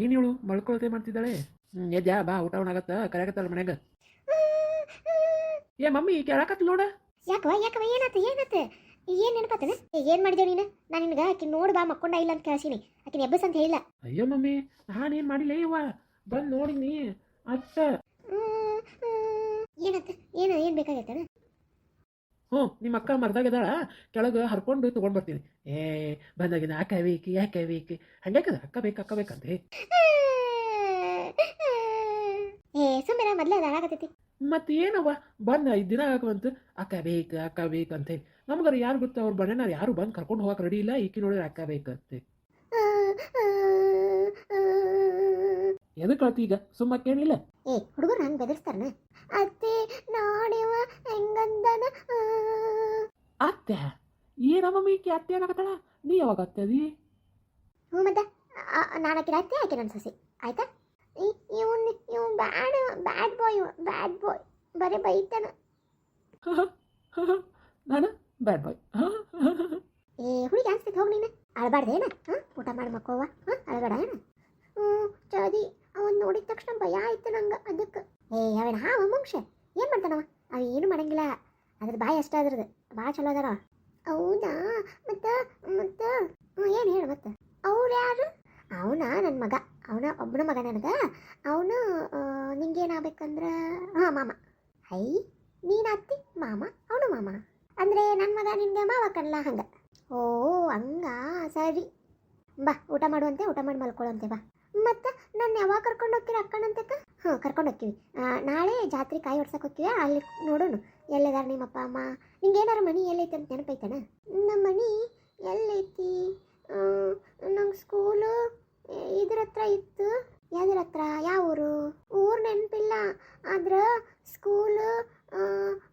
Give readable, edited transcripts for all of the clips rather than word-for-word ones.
ಏನು ಹೇಳು ಮಳ್ಕೊಳತೆ ಮಾಡ್ತಿದ್ದಾಳೆ. ಎದ್ಯಾ ಬಾ ಊಟ ಉಣ್ಣಾಗತ್ತ ಕರೆಯಕತ್ತಲ್ಲ ಮನ್ಯಾಗ. ಏ ಮಮ್ಮಿ ಕೇಳಕತ್ತ ನೋಡ. ಯಾಕವ ಏನಾತ ಏನು ನೆನಪತ್ತನ ಏನು ಮಾಡಿದೇವ್ ನೀನು? ನಾನು ನಿನಗೆ ಆಕಿ ನೋಡಿ ಬಾ ಮಕ್ಕೊಂಡ ಇಲ್ಲ ಅಂತ ಕೇಳಿಸಿನಿ, ಆಕಿನ ಎಬ್ಬಸ್ ಅಂತ ಹೇಳಿಲ್ಲ. ಅಯ್ಯೋ ಮಮ್ಮಿ ನಾನೇನು ಮಾಡಿಲ್ಲ ಇವ್ವ, ಬಂದು ನೋಡಿನಿ ಅಷ್ಟ. ಏನತ್ತ ಏನು ಬೇಕಾಗೈತನ? ನಿಮ್ಮ ಅಕ್ಕ ಮರ್ದಾಗಿದ್ದಾಳ, ಕೆಳಗೆ ಹರ್ಕೊಂಡು ತೊಗೊಂಡು ಬರ್ತೀನಿ. ಏ ಬಂದಾಗಿನ ಅಕ್ಕ ಬೇಕು ಯಾಕೆ ಬೇಕು ಹಂಗ್ಯಾಕದ ಅಕ್ಕ ಬೇಕಂತೆ. ಏ ಸುಮ್ಮನೆ ಮೊದಲೇ ಅದು ಹಾಳಾಗತೈತಿ. ಮತ್ತೆ ಏನವ್ವ ಬಂದು 5 ದಿನ ಆಗುವಂತ ಅಕ್ಕ ಬೇಕು ಅಂತೇಳಿ. ನಮ್ಗಾರ ಯಾರು ಗೊತ್ತ, ಅವ್ರ ಬಣ್ಣನಾರು ಯಾರು ಬಂದು ಕರ್ಕೊಂಡು ಹೋಗಕ್ಕೆ ರೆಡಿ ಇಲ್ಲ. ಈಕಿ ನೋಡಿದ್ರೆ ಅಕ್ಕ ಬೇಕಂತೆ. ಎದಕ್ಕೆ ಕಳ್ತಿ ಈಗ ಸುಮ್ಮ ಕೇಳಿಲ್ಲ? ಏ ಹುಡುಗರು ಹಂಗೆ ಬೆದರ್ಸ್ತಾರನ? ಅತ್ತೆ ನೋಡಿವ ಹೆಂಗಂದನ. ಅತ್ತೆ ಏನಮ್ಮ ಈಕಿ ಅತ್ತೆ ಏನಾಗತ್ತಳ? ನೀ ಯಾವಾಗ ಅತ್ತೆ ಅದಿ? ಹ್ಞೂ ಮತ್ತೆ ನಾನು ಆಕಿನ ಅತ್ತೆ, ಆಕೆ ನನ್ನ ಸೊಸಿ ಆಯ್ತಾ? ಇವನ್ ಬ್ಯಾಡ್ ಬಾಯ್ ಬರೀ ಬೈತಾನ. ನಾನು ಬ್ಯಾಡ್ ಬಾಯ್. ಏ ಹುಡುಗಿ ಅನ್ಸ್ತೈತೆ ಹೋಗಿ ನೀನು ಅಳಬಾರ್ದೇನ? ಊಟ ಮಾಡಿ ಮಕ್ಕೋವ ಅಳಬೇಡ ಏನ? ಚದಿ ಅವನ್ ನೋಡಿದ ತಕ್ಷಣ ಭಯ ಆಯ್ತು ನಂಗೆ. ಅದಕ್ಕೆ ಅವನ ವಂಶ ಏನು ಮಾಡ್ತಾನವ? ಅವ ಏನು ಮಾಡಂಗಿಲ್ಲ, ಅದ್ರ ಬಾಯಿ ಅಷ್ಟ ಅದ್ರದ್ದು ಭಾಳ ಚಲೋ ಅದಾರ. ಹೌದಾ? ಮತ್ತೆ ಏನು ಹೇಳು ಮತ್ತೆ? ಅವ್ರು ಯಾರು? ಅವನ ನನ್ನ ಮಗ, ಅವನ ಒಬ್ಬನ ಮಗ ನನಗೆ. ಅವನು ನಿಂಗೇನಾಗಬೇಕಂದ್ರೆ ಮಾಮ. ಹೈ ನೀನು ಅತ್ತಿ ಮಾಮ, ಅವನು ಮಾಮ ಅಂದರೆ ನನ್ನ ಮಗ ನಿನ್ಗೆ ಮಾವ ಕಣ್ಲ ಹಂಗೆ. ಓ ಹಂಗ ಸರಿ, ಬಾ ಊಟ ಮಾಡುವಂತೆ, ಊಟ ಮಾಡಿ ಮಲ್ಕೊಳ್ಳುವಂತೆ ಬಾ. ಮತ್ತು ನಾನು ಯಾವಾಗ ಕರ್ಕೊಂಡು ಹೋಗ್ತೀರಿ ಅಕ್ಕನಂತಕ್ಕ? ಕರ್ಕೊಂಡು ಹೋಗ್ತೀವಿ ನಾಳೆ ಜಾತ್ರೆ ಕಾಯಿ ಹೊಡ್ಸಕ್ಕೆ ಹೋಗ್ತೀವಿ. ಅಲ್ಲಿ ನೋಡೋಣ ಎಲ್ಲದಾರ ನಿಮ್ಮ ಅಪ್ಪ ಅಮ್ಮ. ನಿಂಗೆ ಏನಾರು ಮನಿ ಎಲ್ಲೈತೆ ಅಂತ ನೆನಪೈತಾನ? ನಮ್ಮ ಮನಿ ಎಲ್ಲೈತಿ? ನಂಗೆ ಸ್ಕೂಲು ಇದ್ರ ಹತ್ರ ಇತ್ತು. ಯಾವ್ದ್ರ ಹತ್ರ? ಯಾವ ಊರು ನೆನಪಿಲ್ಲ, ಆದ್ರೆ ಸ್ಕೂಲು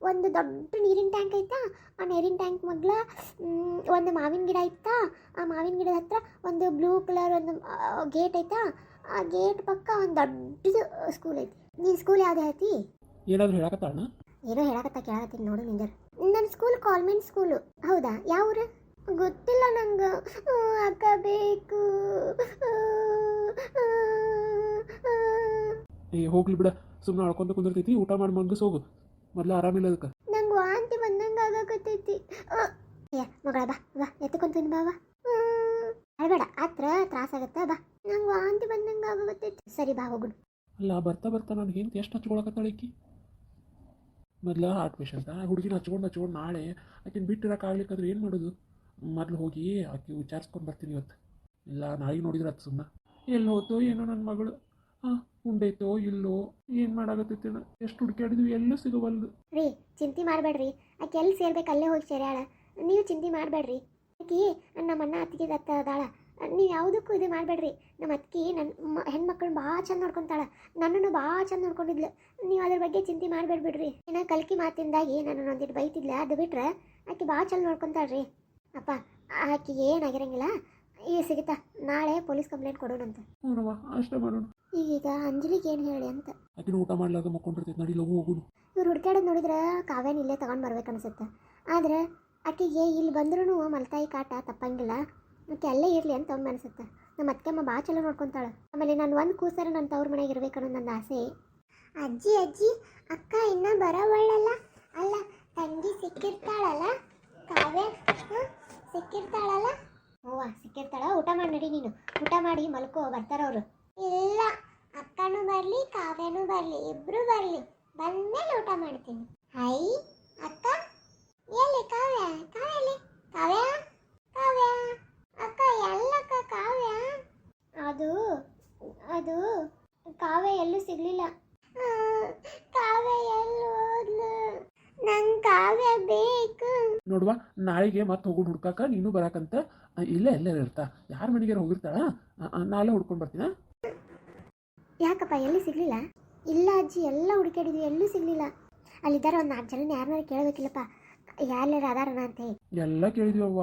ಒಂದು ದೊಡ್ಡ ನೀರಿನ ಟ್ಯಾಂಕ್ ಐತಾ. ಆ ನೀರಿನ ಟ್ಯಾಂಕ್ ಮಗ್ಲ ಒಂದು ಮಾವಿನ ಗಿಡ ಐತಾ. ಆ ಮಾವಿನ ಗಿಡದ ಹತ್ರ ಒಂದು ಬ್ಲೂ ಕಲರ್ ಒಂದು ಗೇಟ್ ಐತಾ. ಆ ಗೇಟ್ ಪಕ್ಕ ಒಂದು ದೊಡ್ಡದು ಸ್ಕೂಲ್ ಐತಿ. ನೀನು ಸ್ಕೂಲ್ ಯಾವ್ದು ಹೇಳ್ತಿ? ಏನಾದರೂ ಹೇಳಕತ್ತಾಳ? ಏನೋ ಹೇಳಕತ್ತ ಕೇಳಕತ್ತೀನಿ ನೋಡು ನಿಂಜರ್. ನನ್ನ ಸ್ಕೂಲ್ ಕಾನ್ವೆಂಟ್ ಸ್ಕೂಲು. ಹೌದಾ? ಯಾವ ಊರು? ಗೊತ್ತಿಲ್ಲ ನಂಗೆ. ಅಕ್ಕ ಬೇಕು. ಹೋಗ್ಲಿ ಬಿಡ, ಸುಮ್ಮನೆ ಅಳ್ಕೊಂತ ಕುಂದಿರ್ತೈತಿ. ಊಟ ಮಾಡಿ ಮಂಗಸ್ ಹೋಗು, ಮೊದಲು ಆರಾಮಿಲ್ಲ ಅದಕ್ಕೆ. ನಂಗೆ ವಾಂತಿ ಬಂದಂಗೆ ಆಗಕತ್ತೈತಿ. ಮಗಳ ಬಾ ಎತ್ತಕೊಂತೀನಿ ಬಾ. ಅಳಬೇಡ, ಹತ್ರ ತ್ರಾಸಾಗತ್ತ ಬಾ. ನಂಗೆ ವಾಂತಿ ಬಂದಂಗೆ ಆಗಕತ್ತೈತಿ. ಸರಿ ಬಾ ಹೋಗುಣ. ಅಲ್ಲ ಬರ್ತಾ ನಾನು ಹಿಂದೆ ಎಷ್ಟು ಹಚ್ಕೊಳಕತ್ತಾಳ ಈಕಿ? ಮೊದಲು ಹಾರ್ಟ್ ಪೇಷಂಟ ಹುಡುಗಿನ ಹಚ್ಕೊಂಡು ನಾಳೆ ಆಕಿನ ಬಿಟ್ಟಿರೋಕ್ಕಾಗ್ಲಿಕ್ಕಾದ್ರೆ ಏನು ಮಾಡೋದು? ಮೊದಲು ಹೋಗಿ ಆಕೆ ವಿಚಾರಿಸ್ಕೊಂಡು ಬರ್ತೀನಿ ಇವತ್ತು. ಇಲ್ಲ ನಾಳೆಗೆ ನೋಡಿದ್ರೆ ಅದು ಸುಮ್ಮನೆ ಎಲ್ಲಿ ಹೋತೋ ಏನೋ ನನ್ನ ಮಗಳು. ಉಂಡೈತೋ ಇಲ್ಲೋ ಏನು ಮಾಡಾಕತ್ತೈತಿ? ಎಷ್ಟು ಹುಡುಕಾಡಿದ್ವಿ ಎಲ್ಲೂ ಸಿಗವಲ್ದು. ರೀ ಚಿಂತೆ ಮಾಡಬೇಡ್ರಿ, ಆಕೆ ಎಲ್ಲಿ ಸೇರ್ಬೇಕು ಅಲ್ಲೇ ಹೋಗಿ ಸೇರ್ಯಾಳ. ನೀವು ಚಿಂತೆ ಮಾಡಬೇಡ್ರಿ. ಆಕಿ ನಮ್ಮ ಅಣ್ಣ ಅತ್ತಿಗೆ ದತ್ತ ಅದಾಳ. ನೀವು ಯಾವುದಕ್ಕೂ ಇದು ಮಾಡಬೇಡ್ರಿ. ನಮ್ಮ ಅತ್ತಿಗೆ ನನ್ನ ಹೆಣ್ಮಕ್ಳನ್ನ ಭಾಳ ಚಂದ ನೋಡ್ಕೊತಾಳ. ನನ್ನನ್ನು ಭಾಳ ಚಂದ ನೋಡ್ಕೊಂಡಿದ್ಲು. ನೀವು ಅದ್ರ ಬಗ್ಗೆ ಚಿಂತೆ ಮಾಡಬೇಡ್ಬಿಡ್ರಿ. ಏನ ಕಲ್ಕಿ ಮಾತಿಂದಾಗಿ ನನ್ನ ಒಂದಿಟ್ಟು ಬೈತಿದ್ಲ, ಅದು ಬಿಟ್ರೆ ಆಕೆ ಭಾಳ ಚಂದ ನೋಡ್ಕೊತಾಳ್ರಿ. ಅಪ್ಪ ಆಕೆಗೆ ಏನಾಗಿರಂಗಿಲ್ಲ, ಈಗ ಸಿಗುತ್ತಾ. ನಾಳೆ ಪೊಲೀಸ್ ಕಂಪ್ಲೇಂಟ್ ಕೊಡೋಣಂತ. ಹ್ಞೂ ಅಷ್ಟೇ ಮಾಡೋಣ. ಈಗ ಅಂಜಲಿಗೆ ಏನು ಹೇಳಿ ಅಂತ? ಆಕಿನ ಊಟ ಮಾಡ್ಲಾಗ ಮಕ್ಕೊಂಡಿರ್ತೈತೆ, ನಡಿ ಲಗು ಹೋಗುನು. ಇವ್ರು ಹುಡ್ಕಾಡೋದು ನೋಡಿದ್ರೆ ಕಾವ್ಯನ ಇಲ್ಲೇ ತಗೊಂಡು ಬರ್ಬೇಕು ಅನ್ಸುತ್ತೆ. ಆದರೆ ಆಕೆಗೆ ಇಲ್ಲಿ ಬಂದ್ರೂ ಮಲ್ತಾಯಿ ಕಾಟ ತಪ್ಪಂಗಿಲ್ಲ. ಆಕೆ ಅಲ್ಲೇ ಇರಲಿ ಅಂತ ಒಮ್ಮೆ ಅನ್ಸುತ್ತೆ. ನಮ್ಮ ಅತ್ತೆಮ್ಮ ಭಾಳ ಚಲೋ ನೋಡ್ಕೊತಾಳೆ. ಆಮೇಲೆ ನಾನು ಒಂದು ಕೂಸರ ನನ್ನ ತವ್ರ ಮನೆಗೆ ಇರ್ಬೇಕು ಅನ್ನೋದು ನನ್ನ ಆಸೆ. ಅಜ್ಜಿ ಅಕ್ಕ ಇನ್ನೂ ಬರೋವಳ್ಳಲ್ಲ. ಅಲ್ಲ ತಂಗಿ ಸಿಕ್ಕಿರ್ತಾಳಲ್ಲ ಕಾವ್ಯ, ಸಿಕ್ಕಿರ್ತಾಳಲ್ಲ. ಹೂವ ಸಿಕ್ಕಿರ್ತಾಳ. ಊಟ ಮಾಡಿ ನಡಿ ನೀನು, ಊಟ ಮಾಡಿ ಮಲ್ಕೋ, ಬರ್ತಾರವ್ರು. ಇಲ್ಲ ಅಕ್ಕನೂ ಬರಲಿ ಕಾವ್ಯನೂ ಬರಲಿ, ಇಬ್ರು ಬರಲಿ, ಬಂದ್ಮೇಲೆ ಊಟ ಮಾಡ್ತೀನಿ. ಹೈ ಅಕ್ಕ ಎಲ್ಲಿ? ಕಾವ್ಯ ಕಾವ್ಯ ಕಾವ್ಯ ಅಕ್ಕ ಎಲ್ಲಕ್ಕ ಕಾವ್ಯ? ಅದು ಕಾವ್ಯ ಎಲ್ಲೂ ಸಿಗ್ಲಿಲ್ಲ. ಕಾವ್ಯ ಎಲ್ಲೂ ಹೋದ್ಲು. ನಂಗೆ ಕಾವ್ಯ ಬೇಕು. ನೋಡುವ ನಾಳೆಗೆ ಮತ್ತೆ ಹೋಗೋಣ ಹುಡ್ಕಾಕ. ನೀನು ಬರಾಕಂತ ಇಲ್ಲೇ ಇರ್ತಾ. ಯಾರ ಮನೆಗೆ ಹೋಗಿರ್ತಾಳ, ನಾಳೆ ಹುಡ್ಕೊಂಡು ಬರ್ತೀನ. ಯಾಕಪ್ಪ ಎಲ್ಲಿ ಸಿಗ್ಲಿಲ್ಲ? ಇಲ್ಲ ಅಜ್ಜಿ, ಎಲ್ಲ ಹುಡುಕಾಡಿದ್ವಿ, ಎಲ್ಲೂ ಸಿಗ್ಲಿಲ್ಲ. ಅಲ್ಲಿದ್ದಾರೆ ಒಂದು 4 ಜನ, ಯಾರನ್ನಾರು ಕೇಳಬೇಕಿಲ್ಲಪ್ಪ, ಯಾರ್ಯಾರು ಅದಾರನ ಅಂತೆ. ಎಲ್ಲ ಕೇಳಿದ್ವಿ ಅವ್ವ,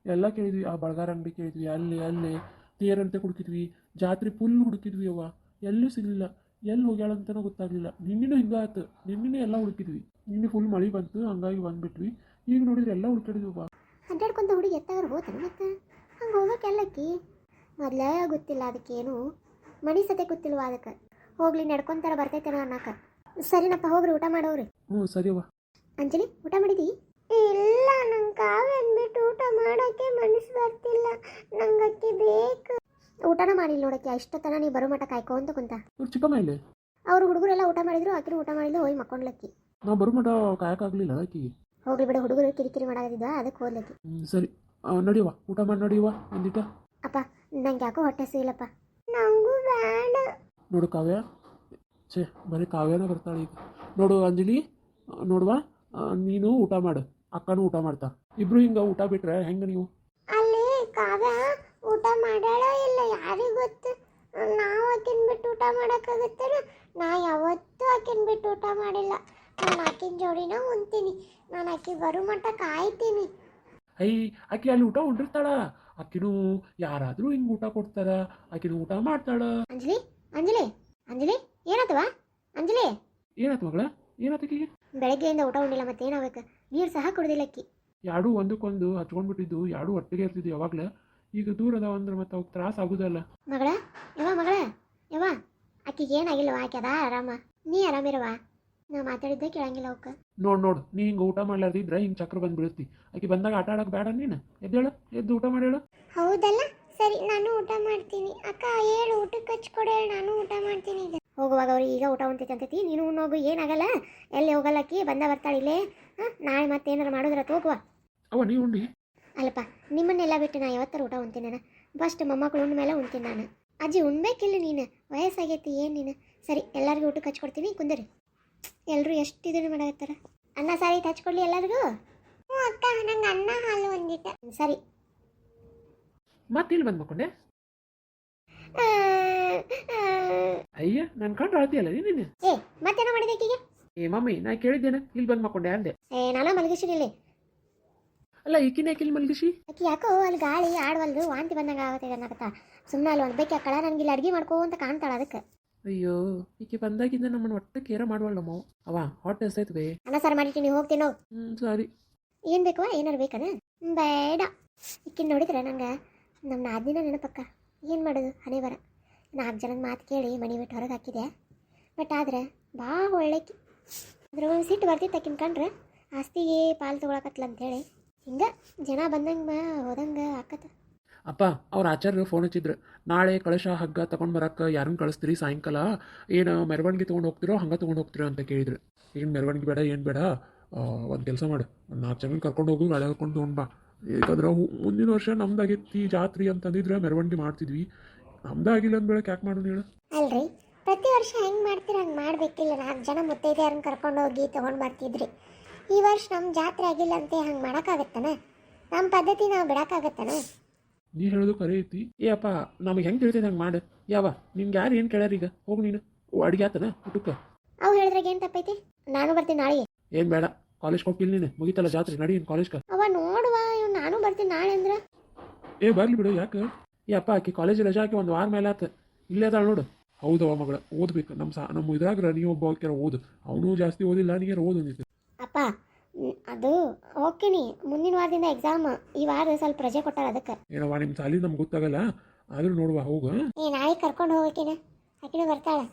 ಎಲ್ಲ ಕೇಳಿದ್ವಿ. ಆ ಬಳಗಾರ ಅಂಗಡಿ ಕೇಳಿದ್ವಿ, ಅಲ್ಲಿ ತೇರಂತೆ ಹುಡುಕಿದ್ವಿ, ಜಾತ್ರೆ ಫುಲ್ ಹುಡುಕಿದ್ವಿ ಅವ್ವ, ಎಲ್ಲೂ ಸಿಗಲಿಲ್ಲ. ಎಲ್ಲಿ ಹೋಗ್ಯಾಳಂತನೂ ಗೊತ್ತಾಗಲಿಲ್ಲ. ನಿನ್ನೆನೂ ಹಿಂಗಾಯ್ತು, ನಿನ್ನೆನೂ ಎಲ್ಲ ಹುಡುಕಿದ್ವಿ. ನಿನ್ನೆ ಫುಲ್ ಮಳೆ ಬಂತು, ಹಂಗಾಗಿ ಬಂದ್ಬಿಟ್ವಿ. ಈಗ ನೋಡಿದ್ರೆ ಎಲ್ಲ ಹುಡುಕಾಡಿದ್ವಿ ಅವ್ವ. ಅಡ್ಡಾಡ್ಕೊಂತ ಹುಡುಗಿ ಎತ್ತಾಗ ಹೋತಾನೆ ಮತ್ತೆ ಹಂಗೆ ಹೋಗೋಕೆ ಎಲ್ಲಕ್ಕಿ ಮೊದಲೇ ಗೊತ್ತಿಲ್ಲ ಅದಕ್ಕೇನು. ಮಣಿ ಸತೆ ಗೊತ್ತಿಲ್ವ ಅದಕ್ಕೆ ಹೋಗ್ಲಿ ನಡ್ಕೊಂತಾರ ಬರ್ತೈತೇನೋ ಅನ್ನಕ. ಸರಿನಪ್ಪ ಹೋಗ್ರಿ ಊಟ ಮಾಡೋರಿ. ಹ್ಞೂ ಸರಿಯವ್ವ. ಅಂಜಲಿ ಊಟ ಮಾಡಿದಿ? ಇಲ್ಲ ನಂಗೆ ಕಾವ್ಯ ಅಂದ್ಬಿಟ್ಟು ಊಟ ಮಾಡೋಕ್ಕೆ ಮನಸ್ಸು ಬರ್ತಿಲ್ಲ, ನಂಗೆ ಅಕ್ಕಿ ಬೇಕು. ಊಟನ ಮಾಡಿಲ್ಲ ನೋಡಕ್ಕೆ, ಇಷ್ಟೊತ್ತನ ನೀವು ಬರೋ ಮಟ್ಟ ಕಾಯ್ಕೊಂತ ಕುಂತ. ಇವ್ರು ಚಿಕ್ಕಮ್ಮ ಇಲ್ಲಿ ಅವ್ರು ಹುಡುಗರೆಲ್ಲ ಊಟ ಮಾಡಿದ್ರು, ಆಕಿನೂ ಊಟ ಮಾಡಿದ್ಲು, ಹೋಗಿ ಮಕ್ಕೊಂಡ್ಲಕ್ಕಿ. ನಾವು ಬರೋ ಮಟ ಕಾಯಕ್ಕಾಗಲಿಲ್ಲ ಆಕಿಗೆ. ಹೋಗ್ಲಿ ಬಿಡು, ಹುಡುಗರು ಕಿರಿಕಿರಿ ಮಾಡಾಕತ್ತಿದ್ದ ಅದಕ್ಕೆ ಹೋಗ್ಲಕ್ಕಿ. ಸರಿ ನಡಿಯವ್ವ, ಊಟ ಮಾಡಿ ನಡಿಯವ್ವ ಒಂದಿಟ. ಅಪ್ಪ ನಂಗೆ ಯಾಕೋ ಹೊಟ್ಟೆ ಸಿಗಲ್ಲಪ್ಪ. ನಂಗೂ ಬೇಡ. ನೋಡು ಕಾವ್ಯ, ಛೇ ಬರೀ ಕಾವ್ಯನ ಬರ್ತಾಳೆ ಈಗ. ನೋಡು ಅಂಜಲಿ, ನೋಡುವ ನೀನು ಊಟ ಮಾಡು, ಅಕ್ಕನೂ ಊಟ ಮಾಡ್ತಾ. ಇಬ್ರು ಹಿಂಗೆ ಊಟ ಬಿಟ್ರೆ ಹೆಂಗೆ ನೀವು? ಅಲ್ಲಿ ಕಾವ್ಯ ಊಟ ಮಾಡಾಳ ಇಲ್ಲ ಯಾರಿಗೂ ಗೊತ್ತು. ನಾವು ಆಕಿನ ಬಿಟ್ಟು ಊಟ ಮಾಡೋಕ್ಕಾಗುತ್ತೇನ? ನಾ ಯಾವತ್ತೂ ಆಕಿನ ಬಿಟ್ಟು ಊಟ ಮಾಡಿಲ್ಲ. ನಾನು ಆಕಿನ ಜೋಡಿನ ಉಣ್ತೀನಿ, ನಾನು ಆಕಿ ಬರೋ ಮಟ್ಟ ಕಾಯ್ತೀನಿ. ಐ ಆಕಿ ಅಲ್ಲಿ ಊಟ ಉಂಡಿರ್ತಾಳ, ಆಕಿನೂ ಯಾರಾದರೂ ಹಿಂಗೆ ಊಟ ಕೊಡ್ತಾರ, ಆಕಿನೂ ಊಟ ಮಾಡ್ತಾಳ. ಅಂಜಲಿ ಅಂಜಲಿ ಅಂಜಲಿ ಏನಾತವ? ಅಂಜಲಿ ಏನಾಯ್ತು ಮಗಳ? ಏನಾಯ್ತು ಆಕಿಗೆ? ಬೆಳಗ್ಗೆಯಿಂದ ಊಟ ಉಂಡಿಲ್ಲ, ಮತ್ತೇನಾಗಬೇಕು? ನೀರು ಸಹ ಕುಡ್ದಿಲ್ಲ ಅಕ್ಕಿ. ಎರಡೂ ಒಂದಕ್ಕೊಂದು ಹಚ್ಕೊಂಡ್ಬಿಟ್ಟಿದ್ದು, ಎರಡೂ ಒಟ್ಟಿಗೆ ಇರ್ತಿದ್ವು ಯಾವಾಗಲೇ. ಈಗ ದೂರ ಅದಾವ ಅಂದ್ರೆ ಮತ್ತೆ ಅವ್ಕೆ ತ್ರಾಸ ಆಗೋದಲ್ಲ. ಮಗಳ ಯವ್ವ ಆಕಿಗೆ ಏನಾಗಿಲ್ಲವ, ಆಕೆ ಅದ ಆರಾಮ. ನೀ ಆರಾಮಿರವ? ನಾ ಮಾತಾಡಿದ್ದೆ ಕೇಳಂಗಿಲ್ಲ ಅವಕ್ಕೆ. ನೋಡು ನೀ ಹಿಂಗೆ ಊಟ ಮಾಡ್ಲಾರ್ದಿದ್ರೆ ಹಿಂಗೆ ಚಕ್ರ ಬಂದು ಬೀಳ್ತಿ. ಆಕಿ ಬಂದಾಗ ಆಟ ಆಡೋಕೆ ಬೇಡ ನೀನು. ಎದ್ದೇಳು, ಎದ್ದು ಊಟ ಮಾಡೇಳು. ಹೌದಲ್ಲ, ಸರಿ ನಾನು ಊಟ ಮಾಡ್ತೀನಿ. ಅಕ್ಕ ಹೇಳು, ಊಟಕ್ಕೆ ಹಚ್ಕೊಡೆ, ನಾನು ಊಟ ಮಾಡ್ತೀನಿ. ಈಗ ಹೋಗುವಾಗ ಅವ್ರಿಗೆ ಈಗ ಊಟ ಉಂಟೈತೆ ಅಂತೈತಿ, ನೀನು ಉಣ್ಣೋಗು, ಏನಾಗಲ್ಲ. ಎಲ್ಲಿ ಹೋಗಲ್ಲಕ್ಕಿ, ಬರ್ತಾಳೆ ಇಲ್ಲೇ. ನಾಳೆ ಮತ್ತೆ ಏನಾರು ಮಾಡಿದ್ರೆ ಹೋಗುವ. ಅವ ನೀ ಉಂಡಿ? ಅಲ್ಲಪ್ಪ, ನಿಮ್ಮನ್ನೆಲ್ಲ ಬಿಟ್ಟು ನಾ ಯಾವತ್ತರ ಊಟ ಉಣ್ತೀನಿ ನಾನು. ಫಸ್ಟ್ ಮೊಮ್ಮಕ್ಕಳು ಉಂಡ ಮೇಲೆ ಉಣ್ತೀನಿ ನಾನು. ಅಜ್ಜಿ ಉಣ್ಬೇಕಿಲ್ಲ ನೀನು, ವಯಸ್ಸಾಗೈತಿ ಏನು ನೀನು. ಸರಿ ಎಲ್ಲರಿಗೂ ಊಟಕ್ಕೆ ಹಚ್ಕೊಡ್ತೀನಿ, ಕುಂದರಿ. ಎಲ್ಲರೂ ಎಷ್ಟು ಇದನ್ನು ಮಾಡಾಕತ್ತಾರ. ಅನ್ನ ಸಾರಿ ಹಚ್ಕೊಡ್ಲಿ ಎಲ್ಲರಿಗೂ? ಹ್ಞೂ ಅಕ್ಕ, ನಂಗೆ ಅನ್ನ ಹಾಲು ಒಂದಿಟ್ಟ. ಸರಿ ಮತ್ತೆ ಇಲ್ಲಿ ಬಂದು ಮಕ್ಕೊಂಡೆ? ಅಯ್ಯ ನನ್ನ ಕಂಡು ಅಳ್ತಿಯಲ್ಲ ನೀನು. ಏ ಮತ್ತೇನೋ ಮಾಡಿದೆ ಆಕಿಗೆ? ಏ ಮಮ್ಮಿ, ನಾ ಕೇಳಿದ್ದೇನೆ ಇಲ್ಲಿ ಬಂದು ಮಕ್ಕೊಂಡೆ ಅಂದೆ. ನಾನು ಮಲಗಿಸಿನಿಲ್ಲಿ. ಅಲ್ಲ ಈಕಿನ ಯಾಕೆ ಇಲ್ಲಿ ಮಲಗಿಸಿ? ಆಕಿ ಯಾಕೋ ಅಲ್ಲಿ ಗಾಳಿ ಆಡವಲ್ದು, ವಾಂತಿ ಬಂದಂಗೆ ಆಗತ್ತೆ ಅನ್ನಕತ್ತ. ಸುಮ್ಮನೆ ಅಲ್ಲಿ ಒಂದು ಬೇಕಿ ಅಕ್ಕಳ, ನನಗೆ ಇಲ್ಲಿ ಅಡುಗೆ ಮಾಡ್ಕೋ ಅಂತ ಕಾಣ್ತಾಳ ಅದಕ್ಕೆ. ಅಯ್ಯೋ ಈಕೆ ಬಂದಾಗಿಂದ ನಮ್ಮನ್ನು ಒಟ್ಟು ಕೇರ ಮಾಡುವಳ ನಮ್ಮ ಅವ. ಹೊಟ್ಟೆ ಹಸ್ತೈತ್ವೆ. ಅನ್ನ ಸಾರು ಮಾಡಿಟ್ಟು ಹೋಗ್ತೀನೋ? ಸರಿ. ಏನು ಬೇಕವ? ಏನಾರು ಬೇಕನ? ಬೇಡ. ಈಕಿನ ನೋಡಿದ್ರೆ ನಂಗೆ ನಮ್ಮ ನಾದಿನ ನೆನಪಕ್ಕ. ಏನು ಮಾಡೋದು, ಹಣೆ ಬರ. 4 ಜನದ ಮಾತು ಕೇಳಿ ಮನೆ ಬಿಟ್ಟು ಹೊರಗೆ ಹಾಕಿದೆ. ಬಟ್ ಆದರೆ ಭಾಳ ಒಳ್ಳೆಕಿ. ಅದ್ರ ಒಂದು ಸಿಟ್ಟು ಬರ್ತಿತ್ತು ಆಕಿನ ಕಂಡ್ರೆ, ಆಸ್ತಿಗೆ ಪಾಲು ತೊಗೊಳಕತ್ಲ ಅಂತೇಳಿ. ಹಿಂಗೆ ಜನ ಬಂದಂಗೆ ಹೋದಂಗೆ ಆಕತ್ತ. ಅಪ್ಪ ಅವ್ರ ಆಚಾರ್ಯರು ಫೋನ್ ಹಚ್ಚಿದ್ರು, ನಾಳೆ ಕಳಶ ಹಗ್ಗ ತೊಗೊಂಡು ಬರಕ್ಕೆ ಯಾರನ್ನು ಕಳಿಸ್ತೀರಿ ಸಾಯಂಕಾಲ? ಏನು ಮೆರವಣಿಗೆ ತೊಗೊಂಡು ಹೋಗ್ತಿರೋ ಹಂಗೆ ತೊಗೊಂಡು ಹೋಗ್ತಿರೋ ಅಂತ ಕೇಳಿದ್ರು. ಏನು ಮೆರವಣಿಗೆ ಬೇಡ, ಏನು ಬೇಡ, ಒಂದು ಕೆಲಸ ಮಾಡು, 4 ಜನ ಕರ್ಕೊಂಡು ಹೋಗು, ಗಾಡಿ ಹಾಕೊಂಡು ತೊಗೊಂಡು ಬಾ. ಯಾಕಂದ್ರೆ ಮುಂದಿನ ವರ್ಷ ನಮ್ದಾಗೈತಿ ಜಾತ್ರೆ ಅಂತಂದಿದ್ರೆ ಮೆರವಣಿಗೆ ಮಾಡ್ತಿದ್ವಿ. ನಮ್ದಾಗಿಲ್ಲ ಅಂದ ಬೆಳಕ್ಕೆ ಯಾಕೆ ಮಾಡೋಣ ಹೇಳು? ಅಲ್ರಿ, ಪ್ರತಿ ವರ್ಷ ಹೆಂಗೆ ಮಾಡ್ತೀರ ಹಂಗೆ ಮಾಡಬೇಕಿಲ್ಲ. 4 ಜನ ಮುತ್ತೈದೆಯರನ್ನ ಕರ್ಕೊಂಡು ಹೋಗಿ ತೊಗೊಂಡು ಬರ್ತಿದ್ರಿ. ಈ ವರ್ಷ ನಮ್ಮ ಜಾತ್ರೆ ಆಗಿಲ್ಲ ಅಂತ ಹಂಗೆ ಮಾಡೋಕ್ಕಾಗತ್ತಾನ? ನಮ್ಮ ಪದ್ಧತಿ ನಾವು ಬಿಡೋಕ್ಕಾಗತ್ತಾನ? ನೀ ಹೇಳೋದು ಕರೆ ಐತಿ. ಏ ಅಪ್ಪ, ನಮಗೆ ಹೆಂಗೆ ತಿಳಿತೈತೆ ಹಂಗೆ ಮಾಡು. ಯಾವ ನಿಮ್ಗೆ ಯಾರು ಏನು ಕೇಳ್ಯಾರ ಈಗ? ಹೋಗಿ ನೀನು ಅಡುಗೆ ಆತನ ಊಟಕ್ಕೆ? ಅವು ಹೇಳಿದ್ರಾಗ ಏನು ತಪ್ಪೈತಿ? ನಾನು ಬರ್ತೀನಿ ನಾಳೆ. ಏನು ಬೇಡ, ಕಾಲೇಜ್ಗೆ ಹೋಗಿಲ್ಲ ನೀನು, ಮುಗಿತಲ್ಲ ಜಾತ್ರೆ, ನಡಿ ಇನ್ನು ಕಾಲೇಜ್ಗೆ. ಅವ ನೋಡುವ, ಇವ್ ನಾನು ಬರ್ತೀನಿ ನಾಳೆ ಅಂದ್ರೆ. ಏ ಬರಲಿ ಬಿಡು, ಯಾಕೆ? ಏ ಅಪ್ಪ ಆಕಿ ಕಾಲೇಜ್ ರಜಾ ಹಾಕಿ 1 ವಾರ ಮೇಲೆ ಆತ, ಇಲ್ಲೇ ಅದಾಳ ನೋಡು. ಹೌದವ ಮಗಳ, ಓದ್ಬೇಕು. ನಮ್ಮ ಇದ್ರಾಗ್ರ ನೀವು ಒಬ್ಬ ಕೆರ ಓದು. ಅವನು ಜಾಸ್ತಿ ಓದಿಲ್ಲ, ನೀನು ಓದು ಅಂದಿತ್ತು. ಅಪ್ಪ ಅದು ಹೋಗ್ತೀನಿ, ಮುಂದಿನ ವಾರದಿಂದ ಎಕ್ಸಾಮ್. ಈ ವಾರ ಸ್ವಲ್ಪ ರಜೆ ಕೊಟ್ಟಾರ ಅದಕ್ಕೆ. ಏನವ್ವ ನಿಮ್ಮ ಸಾಲಿ ನಮ್ಗೆ ಗೊತ್ತಾಗಲ್ಲ, ಆದರೂ ನೋಡುವ ಹೋಗು. ನಾಳೆ ಕರ್ಕೊಂಡು ಹೋಗಕ್ಕೇನ, ಆಕಿನೂ ಬರ್ತಾಳೆ.